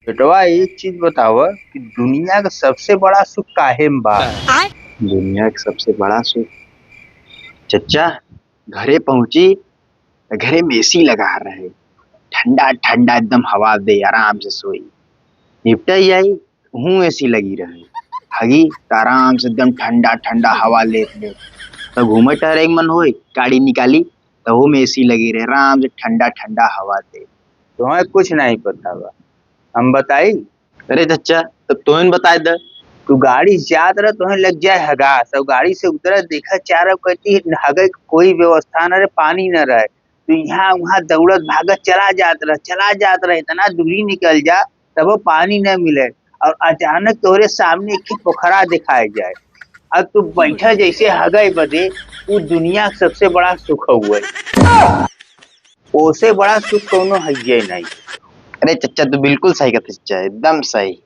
बेटवा एक चीज बताव कि दुनिया का सबसे बड़ा सुख काहे में बा। दुनिया का सबसे बड़ा सुख चच्चा घरे पहुंची तो घरे में एसी लगा रहे, ठंडा ठंडा एकदम हवा दे, आराम से सोई। निपटा ही आई हूँ एसी लगी रहे, हगी तो आराम से एकदम ठंडा ठंडा हवा लेत ले। तो घूमे टहरे के मन होई, गाड़ी निकाली तो वो में एसी लगी रहे, आराम से ठंडा ठंडा हवा दे। तुम्हें कुछ नहीं पता बा, हम बताई। अरे चच्चा तब तो बताए दे। तू गाड़ी से जात रह, तुम्हें लग जाए हगा, सब गाड़ी से उतर देखा चारों कहती हगे के कोई व्यवस्था न रहे, पानी न रहे, तो यहाँ वहाँ दौड़त भागत चला जात रहे, इतना दूरी निकल जा तब वो पानी न मिले। और अचानक तोरे सामने एक पोखरा दिखाई जाए, अब तू बैठा जैसे हगे बदे, वो दुनिया का सबसे बड़ा सुख हुआ। ओसे बड़ा सुख कोनो है नहीं। अरे चच्चा तू बिल्कुल सही कहते चच्चा, एकदम सही।